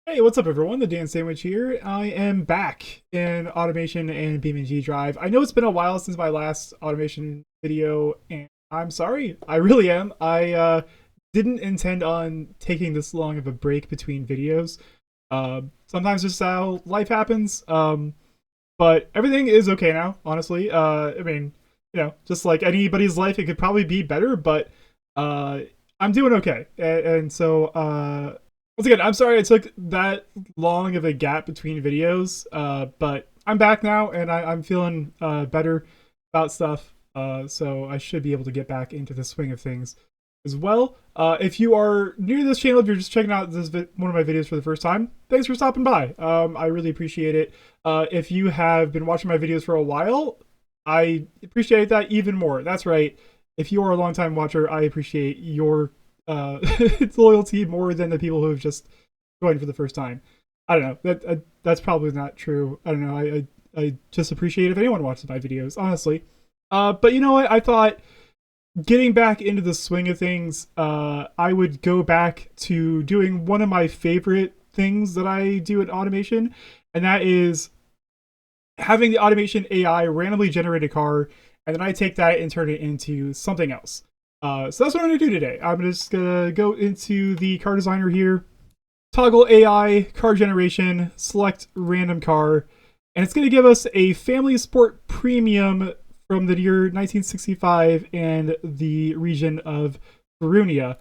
Hey, what's up, everyone? The Dan Sandwich here. I am back in automation and BeamNG.drive. I know it's been a while since my last automation video, and I'm sorry. I really am. I didn't intend on taking this long of a break between videos. Sometimes just how life happens. But everything is okay now, honestly. I mean, just like anybody's life, it could probably be better, but uh, I'm doing okay. And so, once again, I'm sorry it took that long of a gap between videos, but I'm back now and I'm feeling better about stuff. So I should be able to get back into the swing of things as well. If you are new to this channel, if you're just checking out one of my videos for the first time, thanks for stopping by. I really appreciate it. If you have been watching my videos for a while, I appreciate that even more. That's right. If you are a long time watcher, I appreciate your its loyalty more than the people who have just joined for the first time. I don't know. That's probably not true. I don't know. I just appreciate if anyone watches my videos, honestly. But you know what? I thought getting back into the swing of things, I would go back to doing one of my favorite things that I do in automation, and that is having the automation AI randomly generate a car, and then I take that and turn it into something else. So that's what I'm going to do today. I'm just going to go into the car designer here, toggle AI, car generation, select random car, and it's going to give us a Family Sport Premium from the year 1965 and the region of Verunia.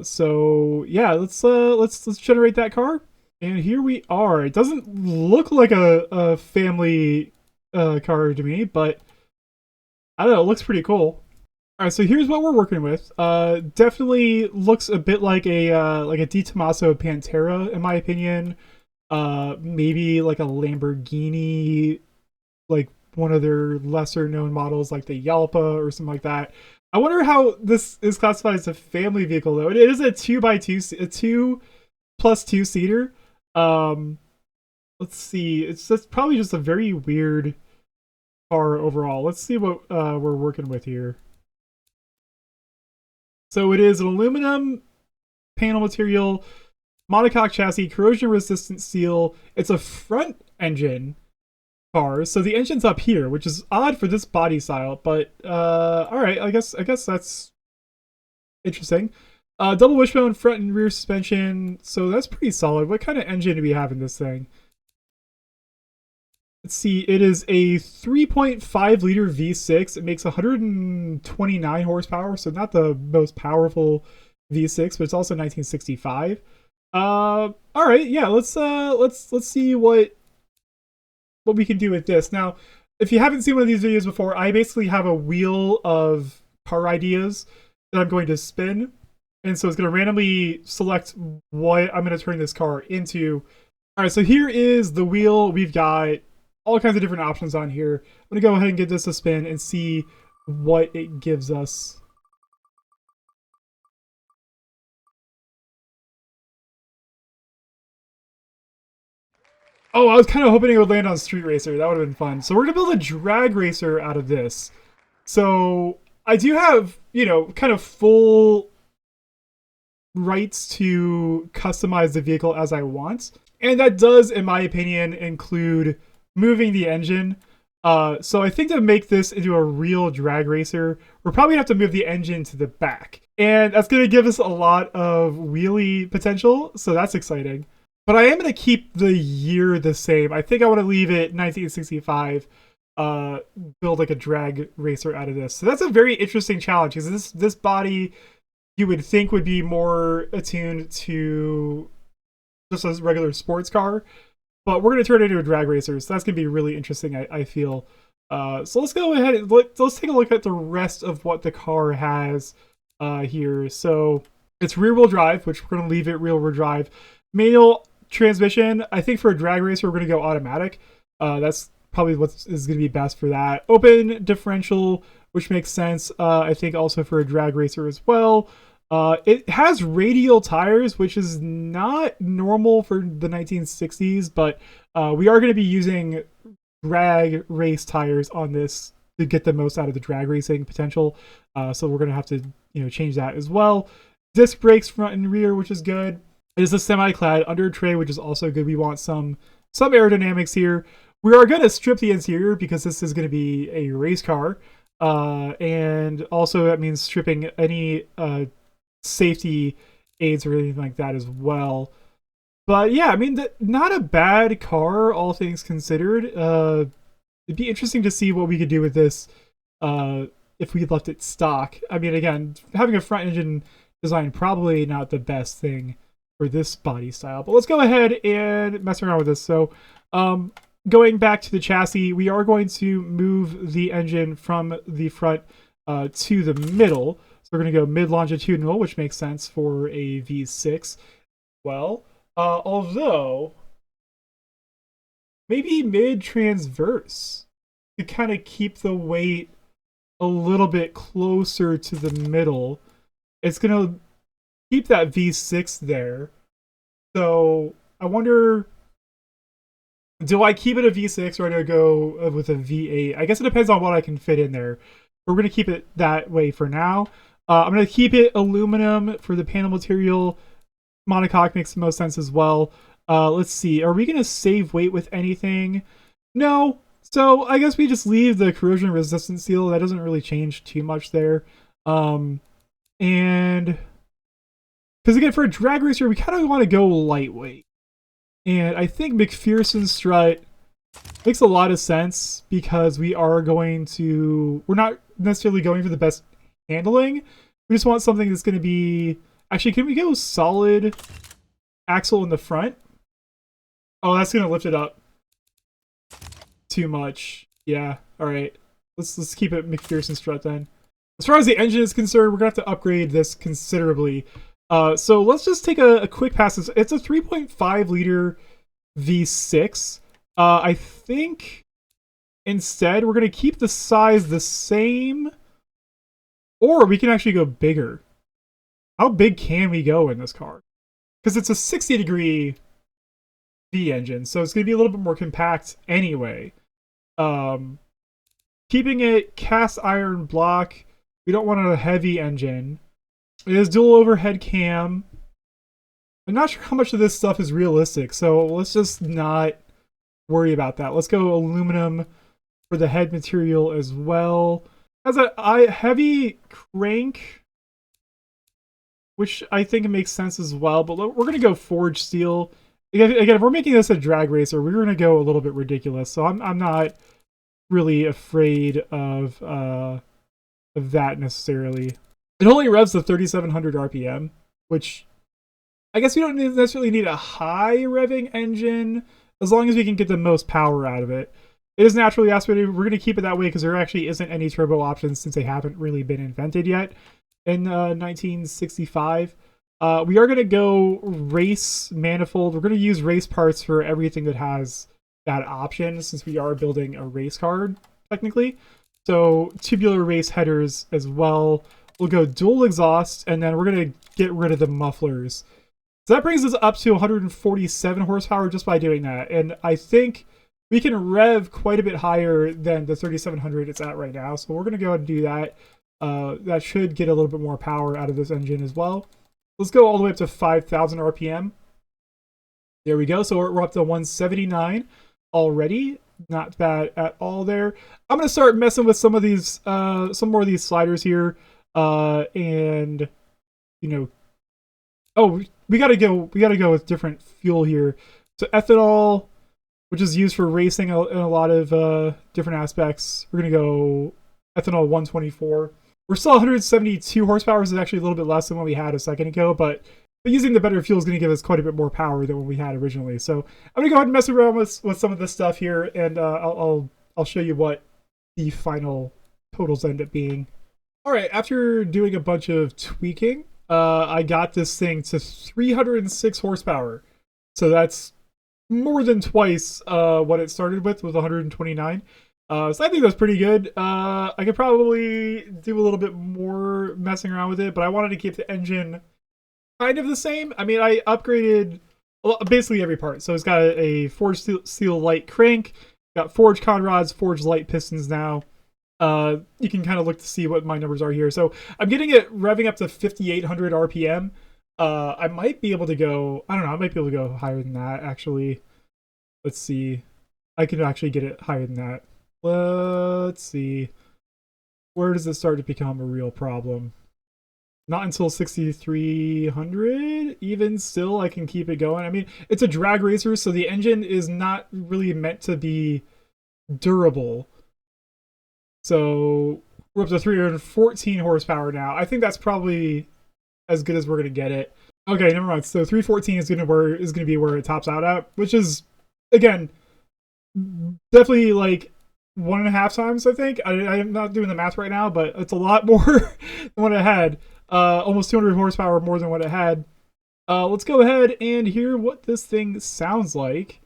So yeah, let's generate that car. And here we are. It doesn't look like a family car to me, but I don't know. It looks pretty cool. All right, so here's what we're working with. Definitely looks a bit like a Di Tommaso Pantera, in my opinion. Maybe like a Lamborghini, like one of their lesser known models, like the Yalpa or something like that. I wonder how this is classified as a family vehicle though. It is a 2x2, a 2+2 seater. Um, let's see. It's just probably just a very weird car overall. Let's see what we're working with here. So it is an aluminum panel material, monocoque chassis, corrosion resistant steel. It's a front engine car, so the engine's up here, which is odd for this body style. But all right, I guess that's interesting. Double wishbone front and rear suspension, so that's pretty solid. What kind of engine do we have in this thing? Let's see, it is a 3.5 liter V6. It makes 129 horsepower, so not the most powerful V6, but it's also 1965. All right, yeah, let's see what we can do with this. Now, if you haven't seen one of these videos before, I basically have a wheel of car ideas that I'm going to spin, and so it's going to randomly select what I'm going to turn this car into. All right, so here is the wheel. We've got all kinds of different options on here. I'm gonna go ahead and give this a spin and see what it gives us. Oh, I was kind of hoping it would land on Street Racer. That would have been fun. So we're gonna build a drag racer out of this. So I do have, kind of full rights to customize the vehicle as I want. And that does, in my opinion, include moving the engine. So I think to make this into a real drag racer, we're probably gonna have to move the engine to the back. And that's gonna give us a lot of wheelie potential, so that's exciting. But I am gonna keep the year the same. I think I want to leave it 1965. Build like a drag racer out of this. So that's a very interesting challenge because this body you would think would be more attuned to just a regular sports car, but we're going to turn it into a drag racer, so that's going to be really interesting, I feel. So let's go ahead and let's take a look at the rest of what the car has here. So it's rear-wheel drive, which we're going to leave it rear-wheel drive. Manual transmission. I think for a drag racer, we're going to go automatic. That's probably what is going to be best for that. Open differential, which makes sense. I think also for a drag racer as well. It has radial tires, which is not normal for the 1960s, but we are going to be using drag race tires on this to get the most out of the drag racing potential. So we're going to have to change that as well. Disc brakes front and rear, which is good. It is a semi-clad under tray, which is also good. We want some aerodynamics here. We are going to strip the interior because this is going to be a race car. And also that means stripping any safety aids or anything like that as well. But yeah, I mean, not a bad car, all things considered. It'd be interesting to see what we could do with this if we left it stock. I mean, again, having a front engine design probably not the best thing for this body style. But let's go ahead and mess around with this. So going back to the chassis, we are going to move the engine from the front to the middle. So we're going to go mid-longitudinal, which makes sense for a V6. Well, although maybe mid-transverse to kind of keep the weight a little bit closer to the middle. It's going to keep that V6 there. So I wonder, do I keep it a V6 or do I go with a V8? I guess it depends on what I can fit in there. We're going to keep it that way for now. I'm going to keep it aluminum for the panel material. Monocoque makes the most sense as well. Let's see. Are we going to save weight with anything? No. So I guess we just leave the corrosion resistant seal. That doesn't really change too much there. And because again, for a drag racer, we kind of want to go lightweight. And I think McPherson strut makes a lot of sense because we're not necessarily going for the best handling. We just want something that's going to be, actually, can we go solid axle in the front? Oh, that's going to lift it up too much. Yeah, all right. Let's keep it McPherson strut then. As far as the engine is concerned, we're going to have to upgrade this considerably. So let's just take a quick pass. It's a 3.5 liter V6. I think instead we're going to keep the size the same, or we can actually go bigger. How big can we go in this car? Because it's a 60-degree V engine, so it's going to be a little bit more compact anyway. Keeping it cast iron block. We don't want a heavy engine. It is dual overhead cam. I'm not sure how much of this stuff is realistic, so let's just not worry about that. Let's go aluminum for the head material as well. Has a heavy crank, which I think makes sense as well, but we're going to go forged steel. Again, if we're making this a drag racer, we're going to go a little bit ridiculous, so I'm not really afraid of that necessarily. It only revs to 3,700 RPM, which I guess we don't necessarily need a high revving engine as long as we can get the most power out of it. It is naturally aspirated. We're going to keep it that way because there actually isn't any turbo options since they haven't really been invented yet in 1965. We are going to go race manifold. We're going to use race parts for everything that has that option since we are building a race car, technically. So tubular race headers as well. We'll go dual exhaust, and then we're going to get rid of the mufflers. So that brings us up to 147 horsepower just by doing that. And I think we can rev quite a bit higher than the 3,700 it's at right now. So we're going to go ahead and do that. That should get a little bit more power out of this engine as well. Let's go all the way up to 5,000 RPM. There we go. So we're up to 179 already. Not bad at all there. I'm going to start messing with some more of these sliders here. And you know, oh, we gotta go with different fuel here. So ethanol, which is used for racing in a lot of different aspects. We're gonna go ethanol 124. We're still 172 horsepower, which is actually a little bit less than what we had a second ago, but using the better fuel is going to give us quite a bit more power than what we had originally. So I'm going to go ahead and mess around with some of this stuff here, and I'll show you what the final totals end up being. All right, after doing a bunch of tweaking, I got this thing to 306 horsepower. So that's more than twice what it started with 129. So I think that's pretty good. I could probably do a little bit more messing around with it, but I wanted to keep the engine kind of the same. I mean, I upgraded basically every part. So it's got a forged steel light crank, got forged conrods, forged light pistons now. You can kind of look to see what my numbers are here. So I'm getting it revving up to 5,800 RPM. I might be able to go, I don't know, I might be able to go higher than that, actually. Let's see. I can actually get it higher than that. Let's see. Where does it start to become a real problem? Not until 6,300. Even still, I can keep it going. I mean, it's a drag racer, so the engine is not really meant to be durable. So we're up to 314 horsepower now. I think that's probably as good as we're gonna get it. Okay, never mind. So 314 is gonna be where it tops out at, which is again definitely like 1.5 times. I think I'm not doing the math right now, but it's a lot more than what it had. Almost 200 horsepower more than what it had. Let's go ahead and hear what this thing sounds like.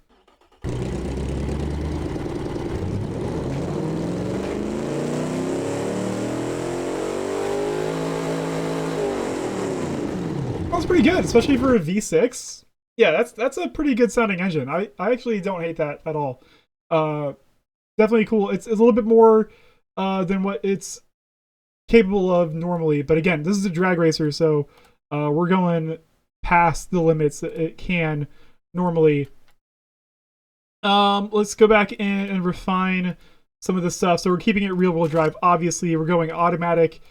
Sounds pretty good, especially for a V6. Yeah, that's a pretty good sounding engine. I actually don't hate that at all. Definitely cool. It's a little bit more than what it's capable of normally, but again, this is a drag racer, so we're going past the limits that it can normally. Let's go back and refine some of the stuff. So we're keeping it rear-wheel drive. Obviously, we're going automatic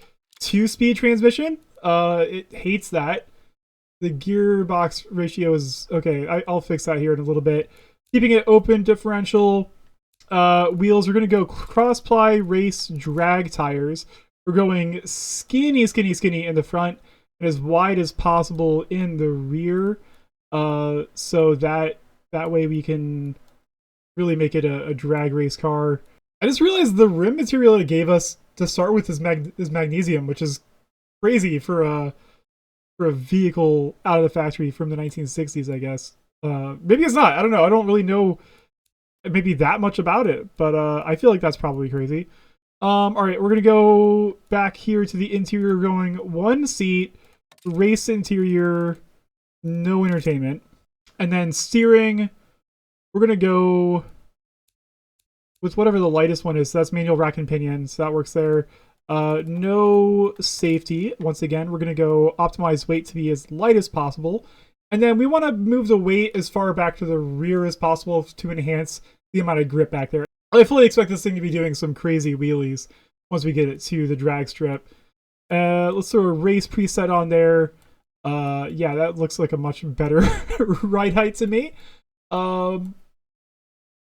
2-speed transmission. It hates that. The gearbox ratio is okay. I'll fix that here in a little bit. Keeping it open differential. Wheels, we're going to go cross-ply race drag tires. We're going skinny in the front and as wide as possible in the rear. So that way we can really make it a drag race car. I just realized the rim material it gave us to start with is magnesium, which is crazy for a vehicle out of the factory from the 1960s, I guess. Maybe it's not. I don't know. I don't really know maybe that much about it, but I feel like that's probably crazy. All right, we're gonna go back here to the interior, going 1 seat, race interior, no entertainment, and then steering. We're gonna go with whatever the lightest one is. So that's manual rack and pinion, so that works there. No safety. Once again, we're gonna go optimize weight to be as light as possible, and then we want to move the weight as far back to the rear as possible to enhance the amount of grip back there. I fully expect this thing to be doing some crazy wheelies once we get it to the drag strip. Let's throw a race preset on there. Yeah, that looks like a much better ride height to me. Yeah,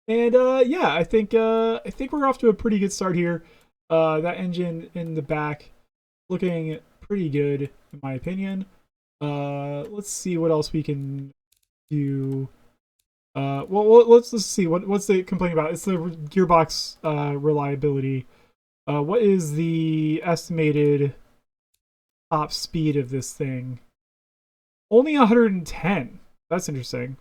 I think we're off to a pretty good start here. That engine in the back looking pretty good in my opinion. Let's see what else we can do. Well, let's see what's the complaint about. It's the gearbox reliability. What is the estimated top speed of this thing? Only 110. That's interesting.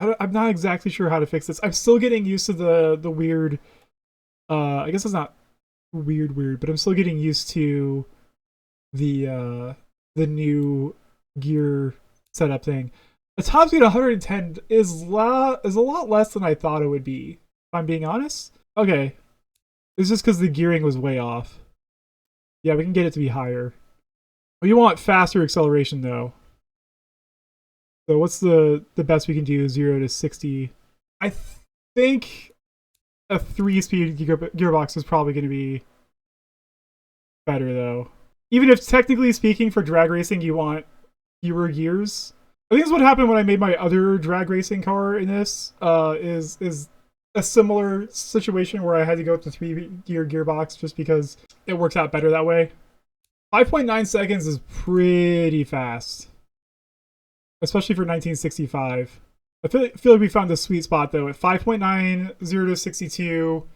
I'm not exactly sure how to fix this. I'm still getting used to the weird. I guess it's not weird, but I'm still getting used to the new gear setup thing. A top speed 110 is a lot less than I thought it would be, if I'm being honest. Okay. It's just because the gearing was way off. Yeah, we can get it to be higher. Oh, you want faster acceleration, though. So what's the best we can do? 0 to 60. I think a 3-speed gearbox is probably going to be better, though. Even if, technically speaking, for drag racing, you want fewer gears. I think that's what happened when I made my other drag racing car in this, is a similar situation where I had to go with the 3-gear gearbox just because it works out better that way. 5.9 seconds is pretty fast, especially for 1965. I feel like we found the sweet spot though at 5.9, 0 to 62,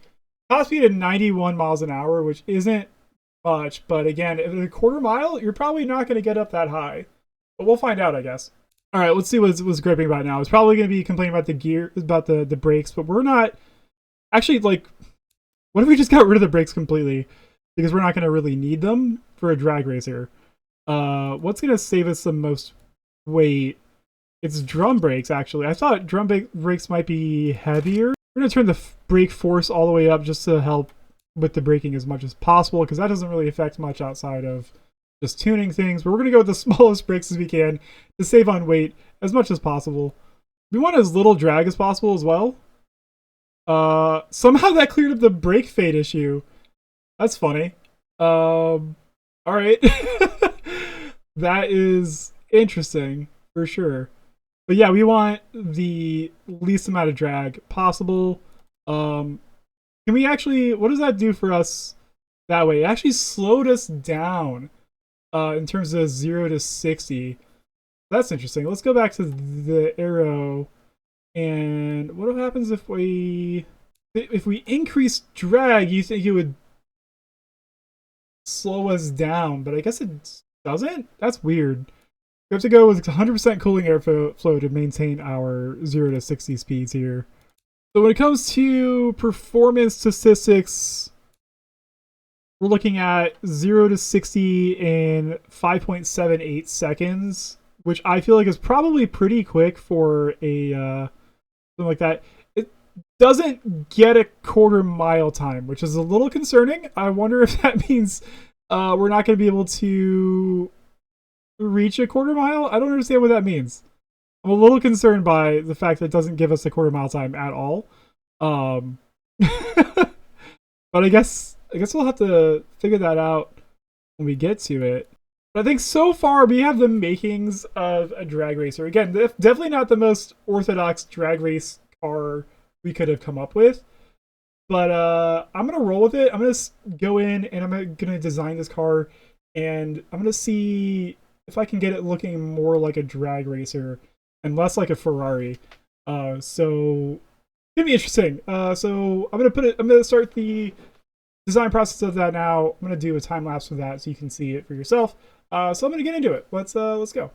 top speed at 91 miles an hour, which isn't much, but again, at a quarter mile, you're probably not going to get up that high. But we'll find out, I guess. All right, let's see what's griping about now. It's probably going to be complaining about the gear, about the brakes, but we're not actually like. What if we just got rid of the brakes completely? Because we're not going to really need them for a drag racer. What's going to save us the most weight? It's drum brakes, actually. I thought drum brakes might be heavier. We're going to turn the brake force all the way up just to help with the braking as much as possible, because that doesn't really affect much outside of just tuning things. But we're gonna go with the smallest brakes as we can to save on weight as much as possible. We want as little drag as possible as well. Somehow that cleared up the brake fade issue. That's funny. All right. That is interesting for sure. But yeah, we want the least amount of drag possible. Can we actually, what does that do for us that way? It actually slowed us down in terms of 0 to 60. That's interesting. Let's go back to the arrow. And what happens if we increase drag? You think it would slow us down, but I guess it doesn't? That's weird. We have to go with 100% cooling airflow to maintain our 0 to 60 speeds here. So when it comes to performance statistics, we're looking at 0 to 60 in 5.78 seconds, which I feel like is probably pretty quick for a something like that. It doesn't get a quarter mile time, which is a little concerning. I wonder if that means we're not going to be able to reach a quarter mile. I don't understand what that means. I'm a little concerned by the fact that it doesn't give us a quarter mile time at all. But I guess we'll have to figure that out when we get to it. But I think so far we have the makings of a drag racer. Again, definitely not the most orthodox drag race car we could have come up with. But I'm going to roll with it. I'm going to go in and I'm going to design this car. And I'm going to see if I can get it looking more like a drag racer and less like a Ferrari. So it's going to be interesting. So I'm going to start the design process of that now. I'm going to do a time lapse for that so you can see it for yourself. So I'm going to get into it. Let's go.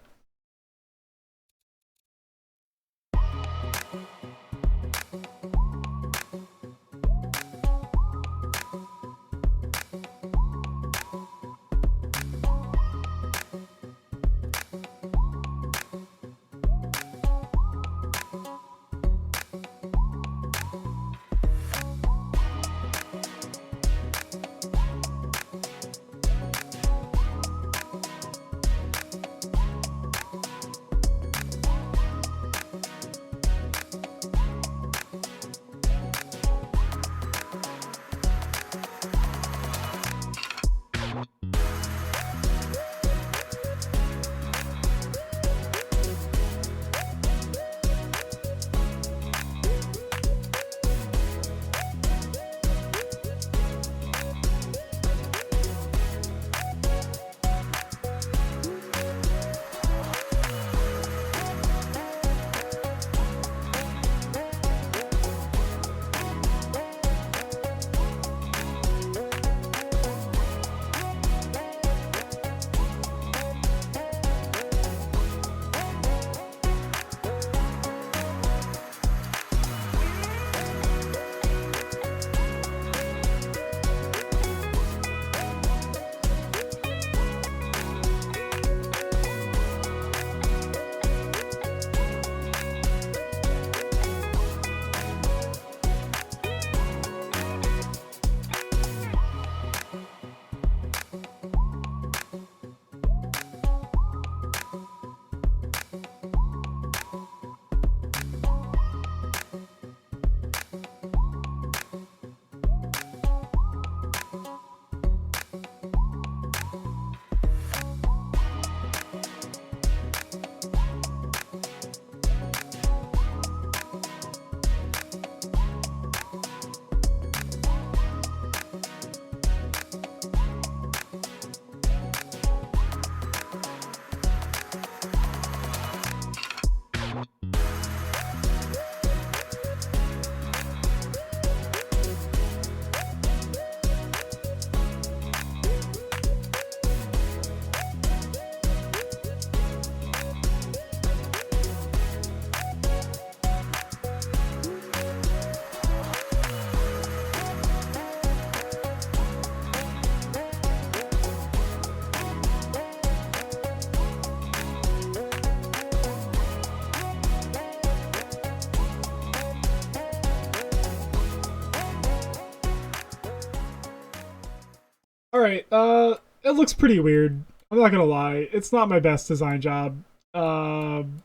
Alright, it looks pretty weird. I'm not gonna lie, it's not my best design job. Um,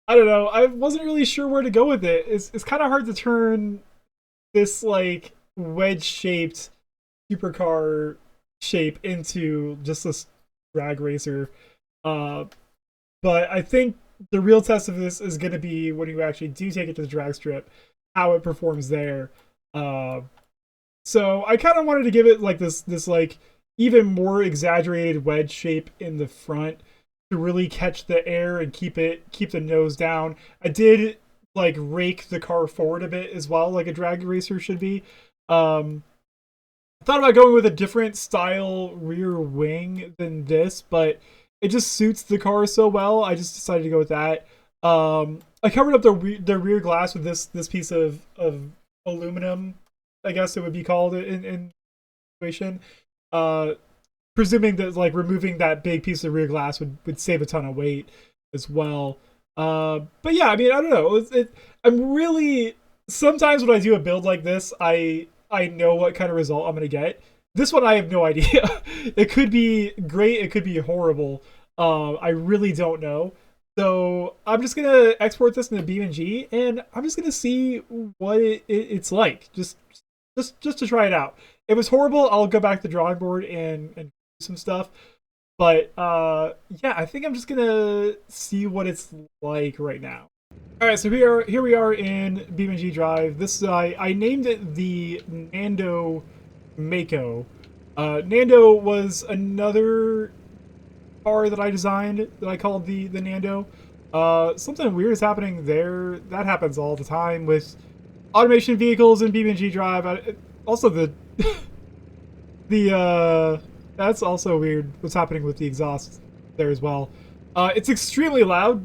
I don't know. I wasn't really sure where to go with it. It's kind of hard to turn this like wedge-shaped supercar shape into just this drag racer. Uh, but I think the real test of this is going to be when you actually do take it to the drag strip, how it performs there. Uh, so I kind of wanted to give it like this like even more exaggerated wedge shape in the front to really catch the air and keep the nose down. I did like rake the car forward a bit as well, like a drag racer should be. I thought about going with a different style rear wing than this, but it just suits the car so well. I just decided to go with that. I covered up the rear glass with this piece of aluminum, I guess it would be called in situation. Uh, Presuming that like removing that big piece of rear glass would save a ton of weight as well. But yeah, I mean, I don't know. I'm really sometimes when I do a build like this, I know what kind of result I'm gonna get. This one I have no idea. It could be great. It could be horrible. I really don't know. So I'm just gonna export this into BeamNG, and I'm just gonna see what it's like. Just to try it out. If it's horrible, I'll go back to the drawing board and do some stuff. But yeah, I think I'm just gonna see what it's like right now. All right, so here we are in BeamNG.drive. This I named it the Nando Mako. Nando was another car that I designed that I called the Nando. Something weird is happening there. That happens all the time with automation vehicles in BeamNG.drive. Also the the that's also weird. What's happening with the exhaust there as well? It's extremely loud,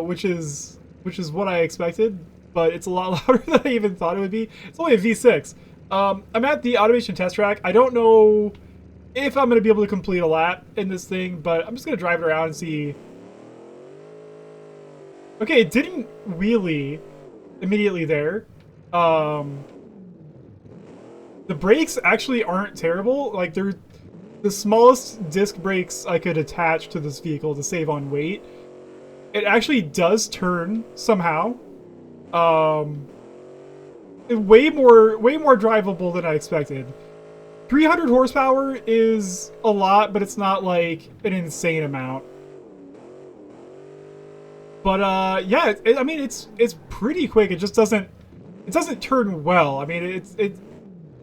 which is what I expected, but it's a lot louder than I even thought it would be. It's only a V6. I'm at the automation test track. I don't know if I'm going to be able to complete a lap in this thing, but I'm just going to drive it around and see. Okay, it didn't wheelie immediately there. The brakes actually aren't terrible. Like, they're the smallest disc brakes I could attach to this vehicle to save on weight. It actually does turn somehow. Way more drivable than I expected. 300 horsepower is a lot, but it's not like an insane amount. But yeah, I mean it's pretty quick. It just doesn't turn well. I mean it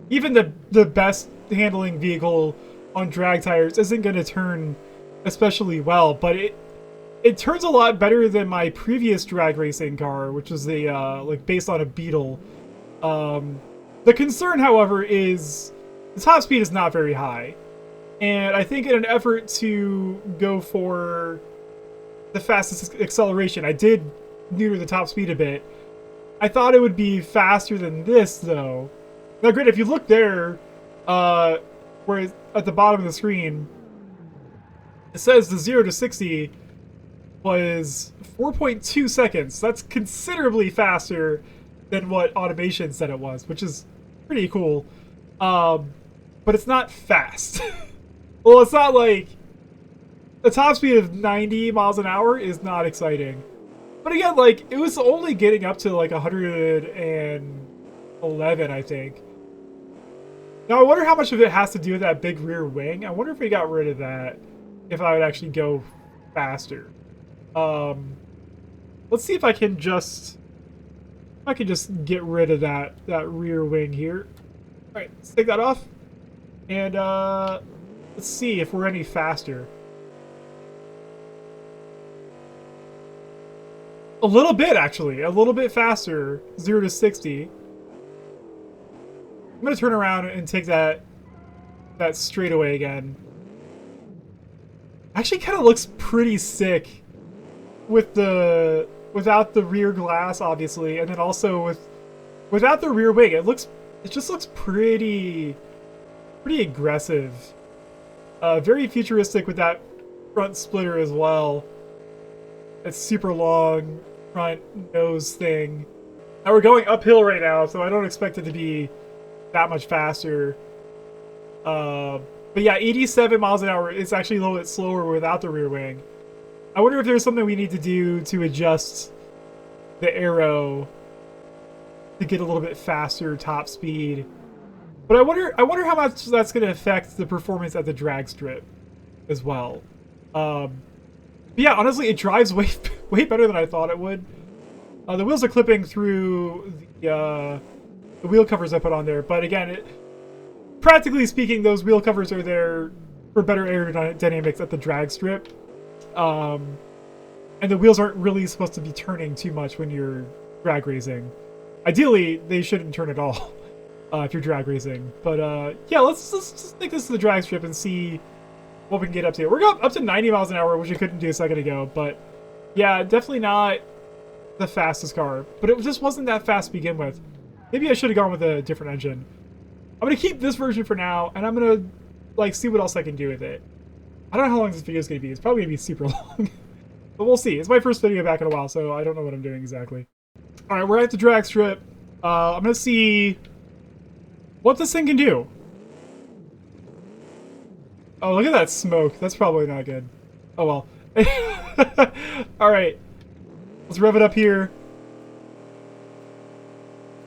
even the best handling vehicle on drag tires isn't going to turn especially well, but it turns a lot better than my previous drag racing car, which was the like based on a Beetle. The concern, however, is the top speed is not very high, and I think in an effort to go for the fastest acceleration, I did neuter the top speed a bit. I thought it would be faster than this, though. Now, granted, if you look there, where at the bottom of the screen, it says the 0 to 60 was 4.2 seconds. That's considerably faster than what automation said it was, which is pretty cool. But it's not fast. Well, it's not like the top speed of 90 miles an hour is not exciting. But again, like it was only getting up to like 111, I think. Now I wonder how much of it has to do with that big rear wing. I wonder if we got rid of that, if I would actually go faster. Let's see if I can just get rid of that rear wing here. All right, let's take that off, and let's see if we're any faster. A little bit, actually, a little bit faster. 0 to 60. I'm gonna turn around and take that straightaway again. Actually, kind of looks pretty sick with without the rear glass, obviously, and then also without the rear wing. It just looks pretty aggressive. Very futuristic with that front splitter as well. It's super long front nose thing. Now we're going uphill right now, so I don't expect it to be that much faster. But yeah, 87 miles an hour is actually a little bit slower without the rear wing. I wonder if there's something we need to do to adjust the aero to get a little bit faster top speed. But I wonder how much that's going to affect the performance at the drag strip as well. But yeah, honestly, it drives way better than I thought it would. The wheels are clipping through the wheel covers I put on there, but again, practically speaking, those wheel covers are there for better aerodynamics at the drag strip. And the wheels aren't really supposed to be turning too much when you're drag racing. Ideally, they shouldn't turn at all if you're drag racing. But yeah, let's just take this to the drag strip and see what we can get up to. We're going up to 90 miles an hour, which we couldn't do a second ago. But yeah, definitely not the fastest car. But it just wasn't that fast to begin with. Maybe I should have gone with a different engine. I'm going to keep this version for now, and I'm going to like see what else I can do with it. I don't know how long this video is going to be. It's probably going to be super long. But we'll see. It's my first video back in a while, so I don't know what I'm doing exactly. Alright, we're at the drag strip. I'm going to see what this thing can do. Oh, look at that smoke. That's probably not good. Oh, well. Alright. Let's rev it up here.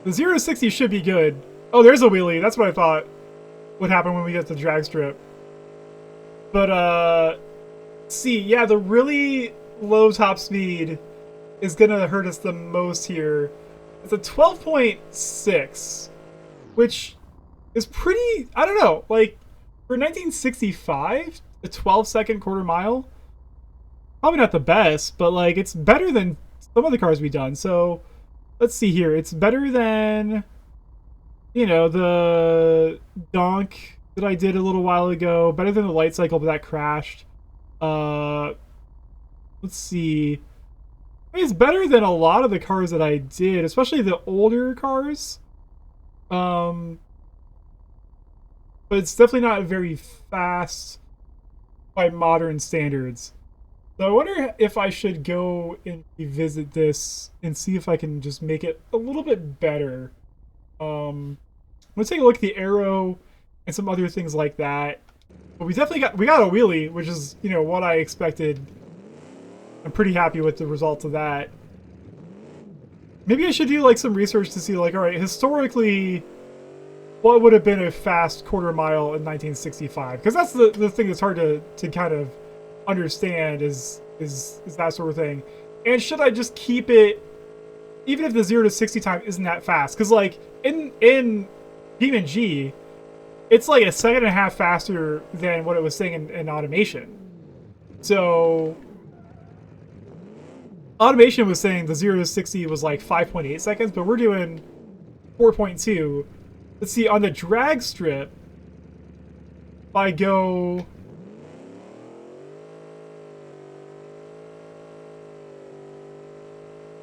The 0 to 60 should be good. Oh, there's a wheelie. That's what I thought would happen when we get to the drag strip. But, see, yeah, the really low top speed is gonna hurt us the most here. It's a 12.6, which is pretty, I don't know, like, for 1965, a 12-second quarter mile, probably not the best, but, like, it's better than some of the cars we've done. So, let's see here. It's better than, you know, the Donk that I did a little while ago. Better than the Light Cycle, but that crashed. Let's see. I mean, it's better than a lot of the cars that I did, especially the older cars. But it's definitely not very fast by modern standards. So I wonder if I should go and revisit this and see if I can just make it a little bit better. Let's take a look at the aero and some other things like that. But we got a wheelie, which is, you know, what I expected. I'm pretty happy with the results of that. Maybe I should do like some research to see, like, all right, historically, what would have been a fast quarter mile in 1965? Because that's the thing that's hard to kind of understand is that sort of thing. And should I just keep it, even if the 0 to 60 time isn't that fast? Because like in BeamNG, it's like a second and a half faster than what it was saying in automation. So automation was saying the 0 to 60 was like 5.8 seconds, but we're doing 4.2. Let's see, on the drag strip, if I go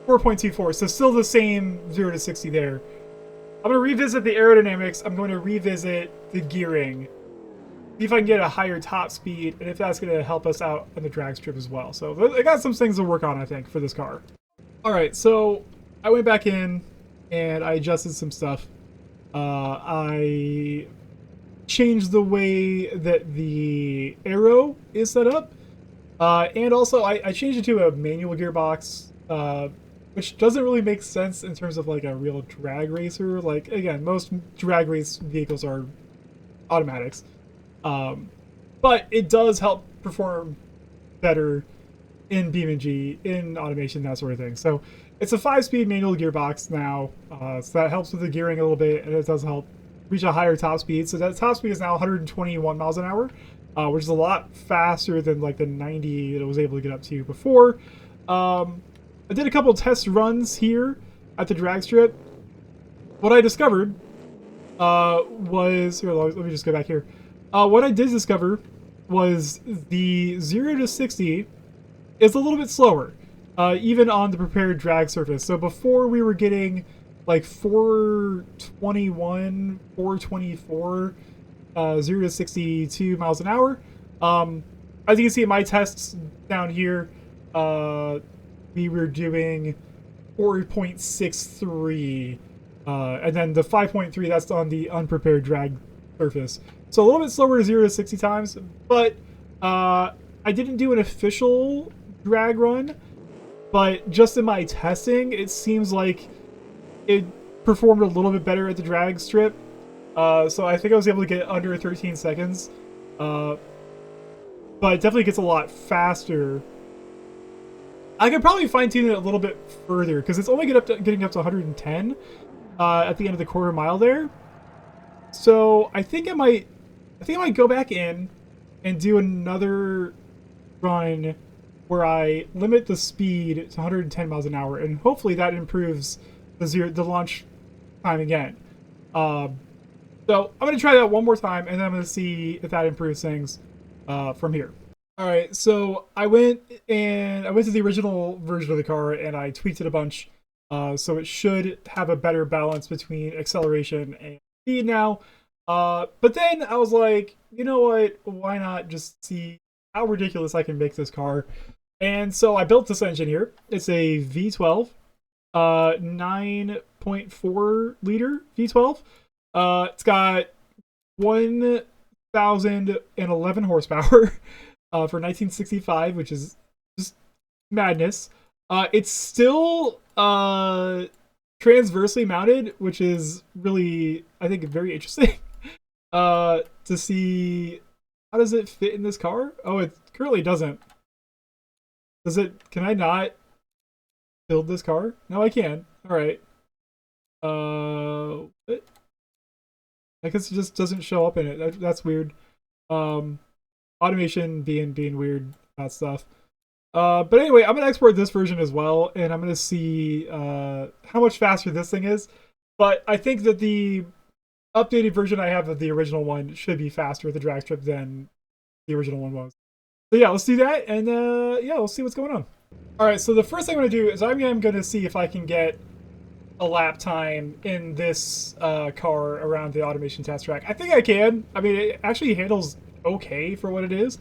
4.24, so still the same 0 to 60 there. I'm going to revisit the aerodynamics. I'm going to revisit the gearing. See if I can get a higher top speed, and if that's going to help us out on the drag strip as well. So I got some things to work on, I think, for this car. Alright, so I went back in, and I adjusted some stuff. I changed the way that the aero is set up. And also, I changed it to a manual gearbox, which doesn't really make sense in terms of like a real drag racer. Like, again, most drag race vehicles are automatics. But it does help perform better in BeamNG, in automation, that sort of thing. So it's a 5-speed manual gearbox now, so that helps with the gearing a little bit, and it does help reach a higher top speed. So that top speed is now 121 miles an hour, which is a lot faster than like the 90 that it was able to get up to before. I did a couple test runs here at the drag strip. What I discovered was... Here, let me just go back here. What I did discover was the 0 to 60 is a little bit slower, even on the prepared drag surface. So before we were getting like 421, 424, 0 to 62 miles an hour. As you can see in my tests down here, we were doing 4.63, and then the 5.3, that's on the unprepared drag surface. So a little bit slower to 0 to 60 times, but I didn't do an official drag run, but just in my testing, it seems like it performed a little bit better at the drag strip. So I think I was able to get under 13 seconds. But it definitely gets a lot faster. I could probably fine tune it a little bit further because it's only getting up to 110 at the end of the quarter mile there. So I think I might go back in and do another run where I limit the speed to 110 miles an hour, and hopefully that improves the launch time again. So I'm gonna try that one more time, and then I'm gonna see if that improves things from here. All right, so I went to the original version of the car and I tweaked it a bunch, so it should have a better balance between acceleration and speed now. But then I was like, you know what? Why not just see how ridiculous I can make this car? And so I built this engine here. It's a V12, 9.4 liter V12. It's got 1,011 horsepower for 1965, which is just madness. It's still transversely mounted, which is really, I think, very interesting to see. How does it fit in this car? Oh, it currently doesn't. Does it? Can I not build this car? No, I can. All right. What? I guess it just doesn't show up in it. That's weird. Automation being weird, that stuff. But anyway, I'm gonna export this version as well, and I'm gonna see how much faster this thing is. But I think that the updated version I have of the original one should be faster with the drag strip than the original one was. So yeah, let's do that, and yeah, we'll see what's going on. All right, so the first thing I'm gonna do is I'm gonna see if I can get a lap time in this car around the automation test track. I think I can. I mean, it actually handles okay for what it is.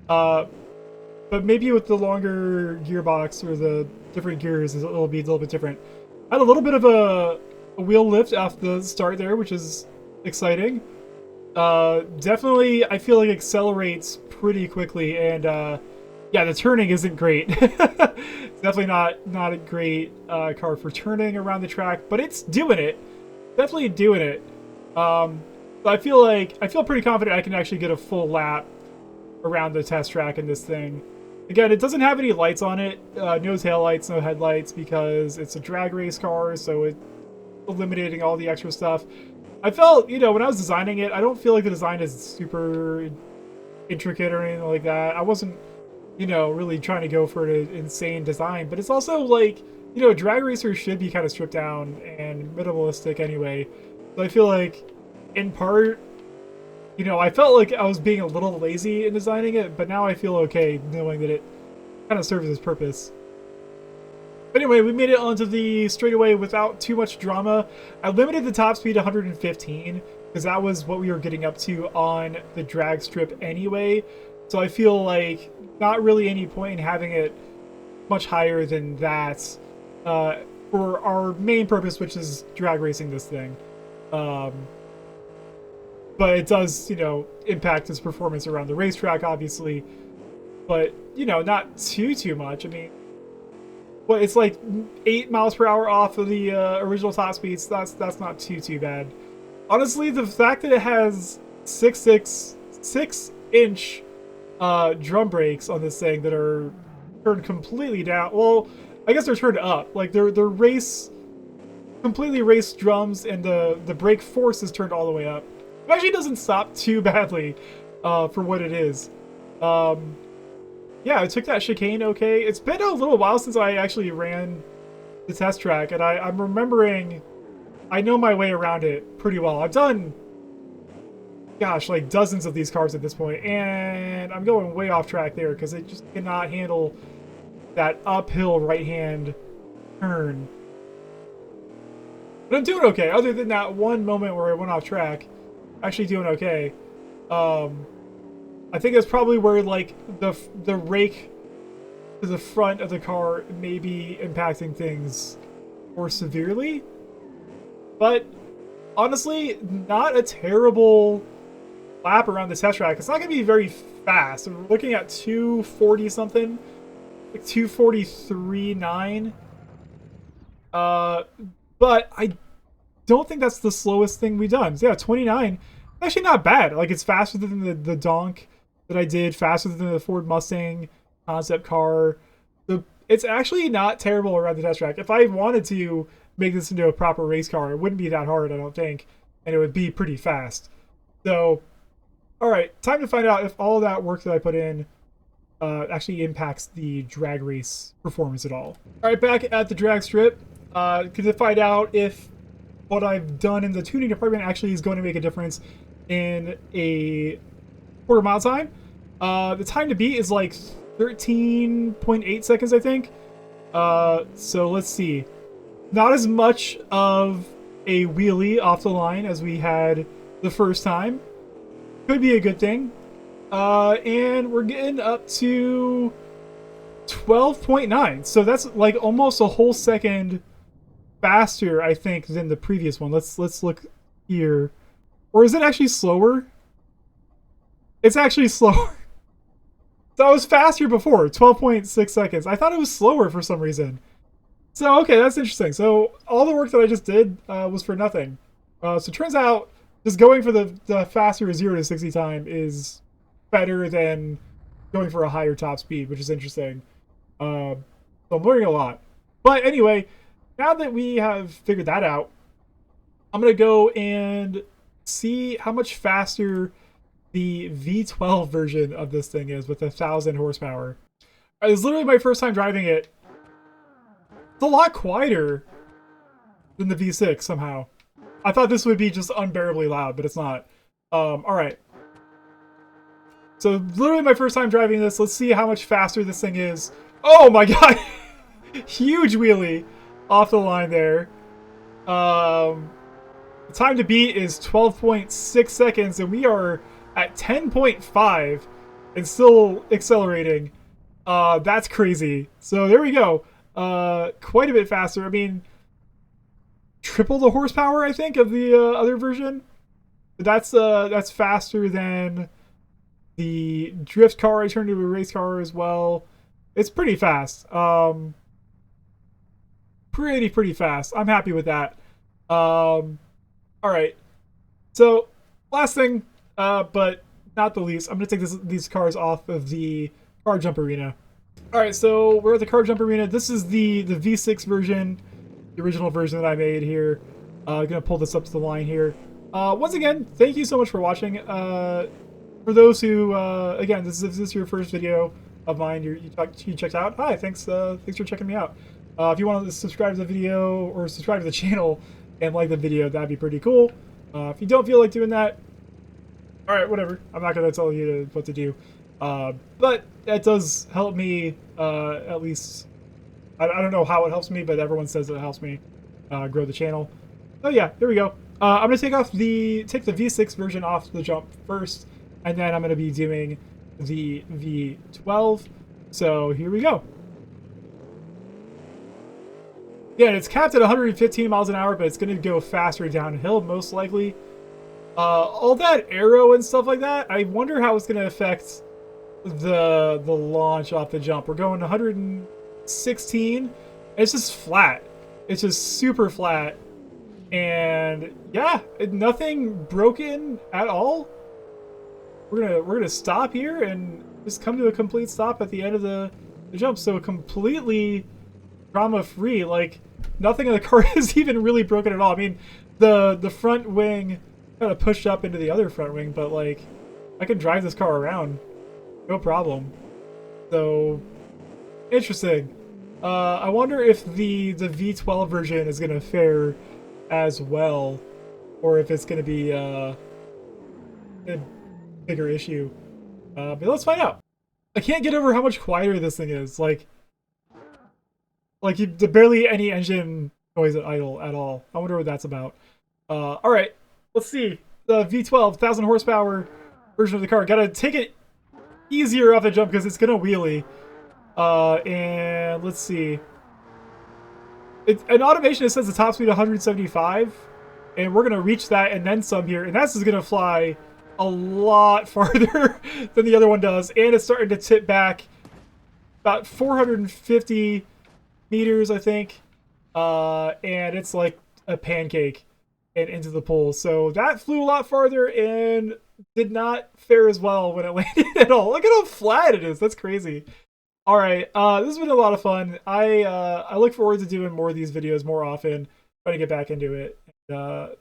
But maybe with the longer gearbox or the different gears, it'll be a little bit different. I had a little bit of a wheel lift off the start there, which is exciting. Definitely, I feel like it accelerates pretty quickly, and yeah, the turning isn't great. It's definitely not a great car for turning around the track, but it's doing it. Definitely doing it. But I feel pretty confident I can actually get a full lap around the test track in this thing. Again, it doesn't have any lights on it. No taillights, no headlights, because it's a drag race car, so it's eliminating all the extra stuff. I felt, when I was designing it, I don't feel like the design is super intricate or anything like that. I wasn't, really trying to go for an insane design, but it's also like, drag racers should be kind of stripped down and minimalistic anyway. So I feel like, in part, I felt like I was being a little lazy in designing it, but now I feel okay knowing that it kind of serves its purpose. But anyway, we made it onto the straightaway without too much drama. I limited the top speed to 115 because that was what we were getting up to on the drag strip anyway. So I feel like not really any point in having it much higher than that for our main purpose, which is drag racing this thing. But it does, impact its performance around the racetrack, obviously. But, not too much. I mean, well, it's like 8 miles per hour off of the original top speeds. That's not too bad. Honestly, the fact that it has 6-inch drum brakes on this thing that are turned completely down. Well, I guess they're turned up. Like they're completely race drums, and the brake force is turned all the way up. It actually doesn't stop too badly for what it is. Yeah, I took that chicane okay. It's been a little while since I actually ran the test track, and I'm remembering I know my way around it pretty well. I've done, gosh, like dozens of these cars at this point, and I'm going way off track there because it just cannot handle that uphill right-hand turn. But I'm doing okay, other than that one moment where I went off track. Actually doing okay. I think that's probably where like the rake to the front of the car may be impacting things more severely. But honestly, not a terrible lap around the test track, it's not going to be very fast. We're looking at 240 something, like 243.9. But I don't think that's the slowest thing we've done. So yeah, 29. Actually, not bad. Like, it's faster than the donk that I did, faster than the Ford Mustang concept car. It's actually not terrible around the test track. If I wanted to make this into a proper race car, it wouldn't be that hard, I don't think, and it would be pretty fast. So, all right, time to find out if all that work that I put in actually impacts the drag race performance at all. All right, back at the drag strip, to find out if what I've done in the tuning department actually is going to make a difference in a quarter mile time. The time to beat is like 13.8 seconds, I think. So let's see. Not as much of a wheelie off the line as we had the first time. Could be a good thing. And we're getting up to 12.9. So that's like almost a whole second faster, I think, than the previous one. Let's look here. Or is it actually slower? It's actually slower. So I was faster before, 12.6 seconds. I thought it was slower for some reason. So, okay, that's interesting. So all the work that I just did was for nothing. So it turns out just going for the faster 0 to 60 time is better than going for a higher top speed, which is interesting. So I'm learning a lot. But anyway, now that we have figured that out, I'm going to go and see how much faster the V12 version of this thing is with 1,000 horsepower. It was literally my first time driving it. It's a lot quieter than the V6 somehow. I thought this would be just unbearably loud, but it's not. All right. So literally my first time driving this. Let's see how much faster this thing is. Oh my god! Huge wheelie off the line there. The time to beat is 12.6 seconds, and we are at 10.5 and still accelerating. That's crazy. So there we go. Quite a bit faster. I mean, triple the horsepower, I think, of the other version. That's faster than the drift car I turned into a race car as well. It's pretty fast. Pretty fast. I'm happy with that. All right. So last thing, but not the least, I'm gonna take these cars off of the car jump arena. All right, so we're at the car jump arena. This is the V6 version, the original version that I made here. Gonna pull this up to the line here. Once again, thank you so much for watching. For those who, again, this is your first video of mine you checked out. Hi, thanks for checking me out. If you want to subscribe to the video or subscribe to the channel and like the video, that'd be pretty cool. If you don't feel like doing that, all right, whatever. I'm not gonna tell you what to do. But that does help me, at least. I don't know how it helps me, but everyone says it helps me grow the channel. Oh yeah, here we go. I'm gonna take the V6 version off the jump first, and then I'm gonna be doing the V12. So here we go. Yeah, it's capped at 115 miles an hour, but it's gonna go faster downhill most likely. All that aero and stuff like that, I wonder how it's gonna affect the launch off the jump. We're going 116. It's just flat. It's just super flat. And yeah, nothing broken at all. We're gonna stop here and just come to a complete stop at the end of the jump. So completely drama free. Like nothing in the car is even really broken at all. I mean, the front wing kind of pushed up into the other front wing, but like I can drive this car around, no problem. So interesting. I wonder if the V12 version is gonna fare as well, or if it's gonna be a bigger issue. But let's find out. I can't get over how much quieter this thing is. Like barely any engine noise at idle at all. I wonder what that's about. All right, let's see. The V12 1,000 horsepower version of the car. Gotta take it easier off the jump because it's gonna wheelie. And let's see. In automation, it says the top speed 175, and we're gonna reach that and then some here, and that's just gonna fly a lot farther than the other one does, and it's starting to tip back about 450 meters, I think, and it's like a pancake and into the pool. So that flew a lot farther and did not fare as well when it landed at all. Look at how flat it is. That's crazy. All right, this has been a lot of fun. I look forward to doing more of these videos more often, trying to get back into it.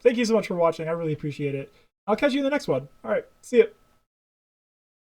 Thank you so much for watching. I really appreciate it. I'll catch you in the next one. All right, see ya.